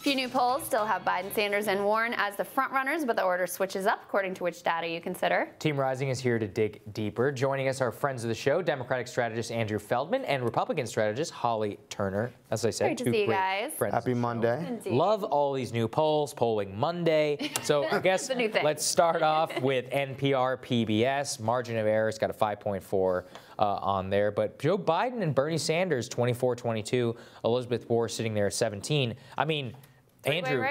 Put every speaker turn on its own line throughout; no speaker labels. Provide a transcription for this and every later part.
Few new polls still have Biden, Sanders, and Warren as the frontrunners, but the order switches up according to which data you consider.
Team Rising is here to dig deeper. Joining us are friends of the show, Democratic strategist Andrew Feldman and Republican strategist Holly Turner. As I said,
great to see you guys.
Happy Monday.
Indeed.
Love all these new polls, polling Monday. So I guess let's start off with NPR PBS. Margin of error has got a 5.4 on there. But Joe Biden and Bernie Sanders, 24-22. Elizabeth Warren sitting there at 17. I mean, Andrew,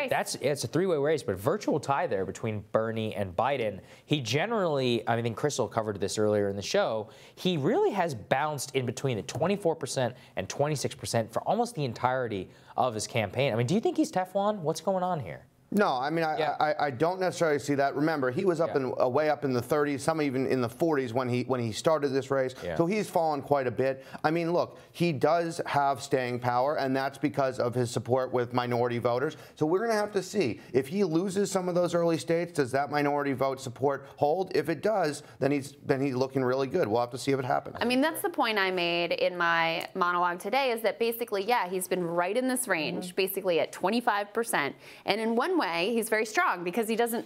it's a three-way race, but virtual tie there between Bernie and Biden. He generally, I think Crystal covered this earlier in the show, he really has bounced in between the 24% and 26% for almost the entirety of his campaign. I mean, do you think he's Teflon? What's going on here?
No, I mean, I don't necessarily see that. Remember, he was up way up in the 30s, some even in the 40s when he started this race. Yeah. So he's fallen quite a bit. I mean, look, he does have staying power, and that's because of his support with minority voters. So we're going to have to see if he loses some of those early states. Does that minority vote support hold? If it does, then he's looking really good. We'll have to see if it happens.
I mean, that's the point I made in my monologue today. Is that basically, yeah, he's been right in this range, basically at 25%, and in one way, he's very strong because he doesn't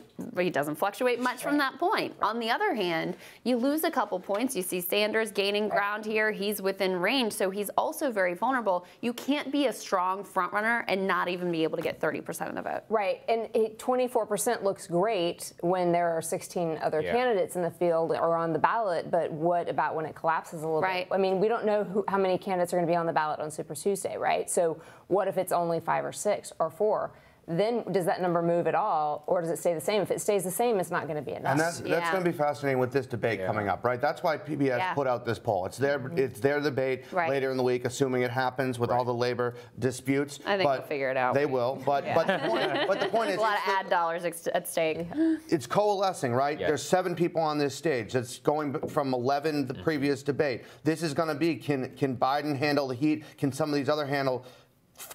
fluctuate much from that point. On the other hand, you lose a couple points. You see Sanders gaining ground here. He's within range, so he's also very vulnerable. You can't be a strong front runner and not even be able to get 30% of the vote.
Right, and 24% looks great when there are 16 other candidates in the field or on the ballot, but what about when it collapses a little bit? I mean, we don't know how many candidates are going to be on the ballot on Super Tuesday, right? So what if it's only 5 or 6 or 4? Then does that number move at all, or does it stay the same? If it stays the same, it's not going to be enough.
And that's going to be fascinating with this debate coming up, right? That's why PBS put out this poll. It's their debate later in the week, assuming it happens with all the labor disputes.
I think they'll figure it out.
They will, but the point is,
a lot of ad dollars at stake.
It's coalescing, right? There's 7 people on this stage. That's going from 11 the previous debate. This is going to be can Biden handle the heat? Can some of these other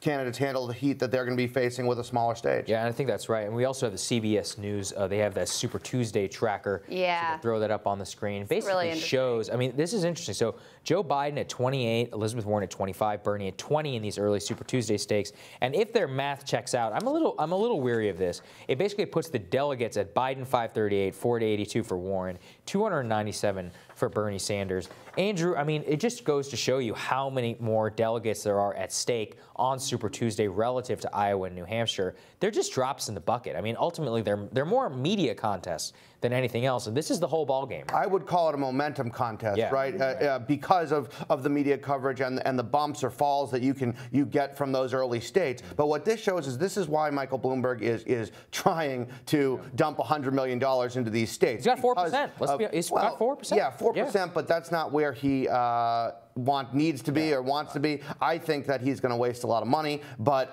candidates handle the heat that they're going to be facing with a smaller stage?
Yeah, and I think that's right. And we also have the CBS News. They have that Super Tuesday tracker.
Yeah.
So we'll throw that up on the screen. Basically
really
shows, I mean, this is interesting. So Joe Biden at 28, Elizabeth Warren at 25, Bernie at 20 in these early Super Tuesday stakes. And if their math checks out, I'm a little weary of this. It basically puts the delegates at Biden 538, 482 for Warren, 297 for Bernie Sanders. Andrew, I mean, it just goes to show you how many more delegates there are at stake on Super Tuesday relative to Iowa and New Hampshire. They're just drops in the bucket. I mean, ultimately, they're more media contests than anything else, and this is the whole ballgame.
I would call it a momentum contest, right? Because of the media coverage and the bumps or falls that you get from those early states. But what this shows is this is why Michael Bloomberg is trying to dump $100 million into these states.
He's got 4%. He's got 4%.
Yeah, 4%, but that's not where he needs to be or wants to be. I think that he's going to waste a lot of money, but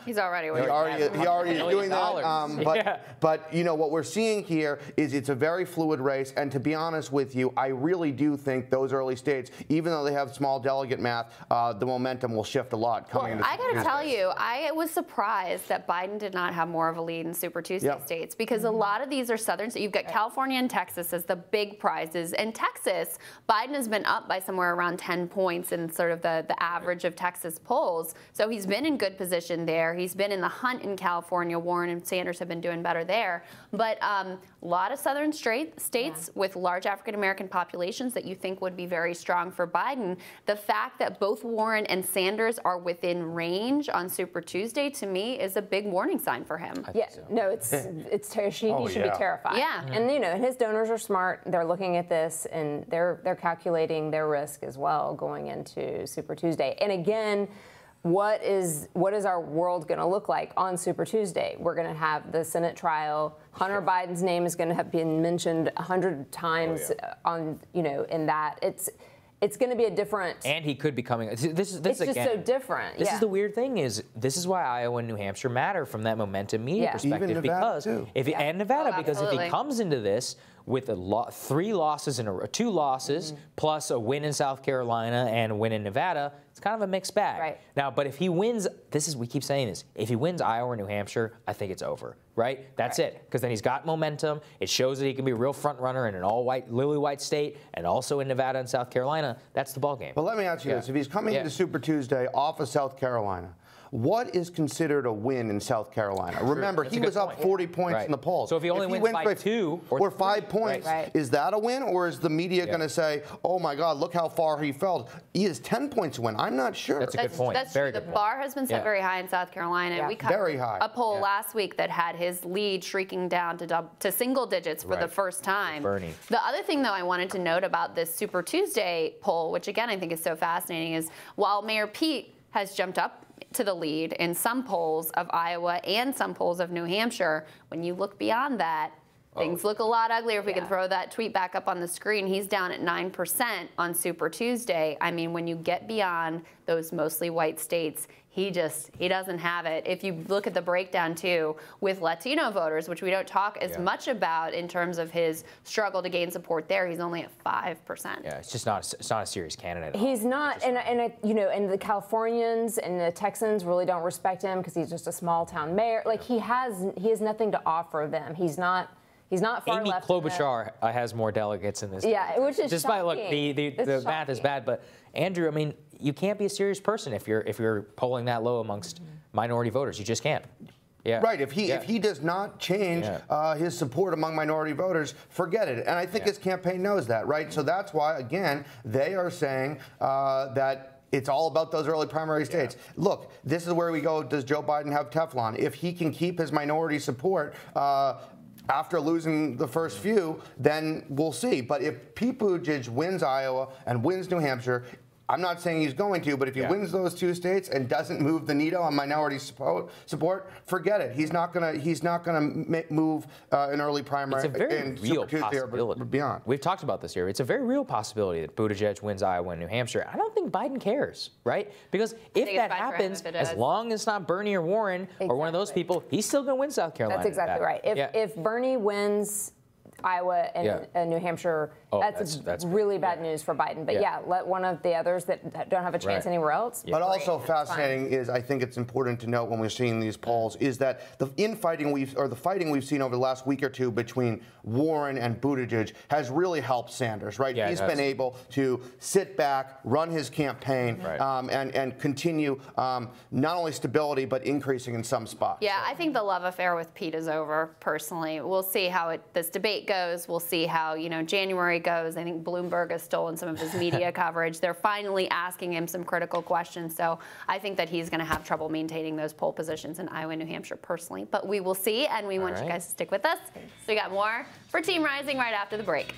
he's already wasting.
He already is doing that. But you know what we're seeing here is it's a very fluid race, and to be honest with you, I really do think those early states, even though they have small delegate math, the momentum will shift a lot coming into.
I got to tell you, I was surprised that Biden did not have more of a lead in Super Tuesday states, because a lot of these are southern. So you've got California and Texas as the big prizes. In Texas, Biden has been up by somewhere around 10 points in sort of the average of Texas polls. So he's been in good position there. He's been in the hunt in California. Warren and Sanders have been doing better there. But a lot of southern states with large African-American populations that you think would be very strong for Biden. The fact that both Warren and Sanders are within range on Super Tuesday, to me, is a big warning sign for him.
No, he should be terrified.
Yeah.
And, you know, his donors are smart. They're looking at this, and they're calculating their risk as well going into Super Tuesday. And again, what is our world going to look like on Super Tuesday? We're going to have the Senate trial. Hunter Biden's name is going to have been mentioned 100 times in that. It's going to be a different.
And he could be coming. This is
it's just
again,
so different.
This is the weird thing is this is why Iowa and New Hampshire matter from that momentum media perspective.
Even Nevada
because
too.
And Nevada, because if he comes into this with 3 losses in a row, 2 losses plus a win in South Carolina and a win in Nevada, it's kind of a mixed bag.
Right.
Now, but if he wins, we keep saying this, if he wins Iowa or New Hampshire, I think it's over, right? That's it, because then he's got momentum. It shows that he can be a real front runner in an all-white, lily-white state, and also in Nevada and South Carolina. That's the ballgame.
But let me ask you this. If he's coming into Super Tuesday off of South Carolina, what is considered a win in South Carolina? Remember, he was up 40 points in the polls.
So if he only wins by 2
or 5 points, is that a win, or is the media going to say, "Oh my God, look how far he fell"? He is 10 points a win. I'm not sure.
That's a good point.
That's
very
true.
good
The
point.
bar has been set very high in South Carolina. We covered
very high.
a poll last week that had his lead shrieking down to single digits for the first time.
Bernie.
The other thing, though, I wanted to note about this Super Tuesday poll, which again I think is so fascinating, is while Mayor Pete has jumped up to the lead in some polls of Iowa and some polls of New Hampshire, when you look beyond that, things look a lot uglier. If we can throw that tweet back up on the screen, he's down at 9% on Super Tuesday. I mean, when you get beyond those mostly white states, he doesn't have it. If you look at the breakdown too with Latino voters, which we don't talk as much about in terms of his struggle to gain support there, he's only at 5%.
Yeah, it's not a serious candidate.
He's not, and you know, and the Californians and the Texans really don't respect him because he's just a small town mayor. Like he has nothing to offer them. He's not far
Amy
left.
Klobuchar has more delegates in this.
Yeah, which is
despite
shocking.
Look, the math is bad, but Andrew, I mean, you can't be a serious person if you're polling that low amongst minority voters. You just can't. Yeah.
Right. If he does not change his support among minority voters, forget it. And I think his campaign knows that, right? So that's why, again, they are saying that it's all about those early primary states. Look, this is where we go. Does Joe Biden have Teflon? If he can keep his minority support after losing the first few, then we'll see. But if Pete Buttigieg wins Iowa and wins New Hampshire, I'm not saying he's going to, but if he wins those 2 states and doesn't move the needle on minority support, forget it. He's not gonna move an early primary.
It's a very real possibility.
Beyond.
We've talked about this here. It's a very real possibility that Buttigieg wins Iowa and New Hampshire. I don't think Biden cares, right? Because if that happens, as long as it's not Bernie or Warren or one of those people, he's still going to win South Carolina.
That's exactly right. If Bernie wins Iowa and New Hampshire, that's really bad news for Biden. But let one of the others that don't have a chance anywhere else.
But also fascinating is, I think it's important to note when we're seeing these polls, is that the fighting we've seen over the last week or two between Warren and Buttigieg has really helped Sanders, right?
Yeah,
he's been able to sit back, run his campaign, and continue not only stability but increasing in some spots.
Yeah, I think the love affair with Pete is over. Personally, we'll see how this debate goes. We'll see how January goes. I think Bloomberg has stolen some of his media coverage. They're finally asking him some critical questions. So I think that he's going to have trouble maintaining those poll positions in Iowa and New Hampshire personally. But we will see, and we want you guys to stick with us. So we got more for Team Rising right after the break.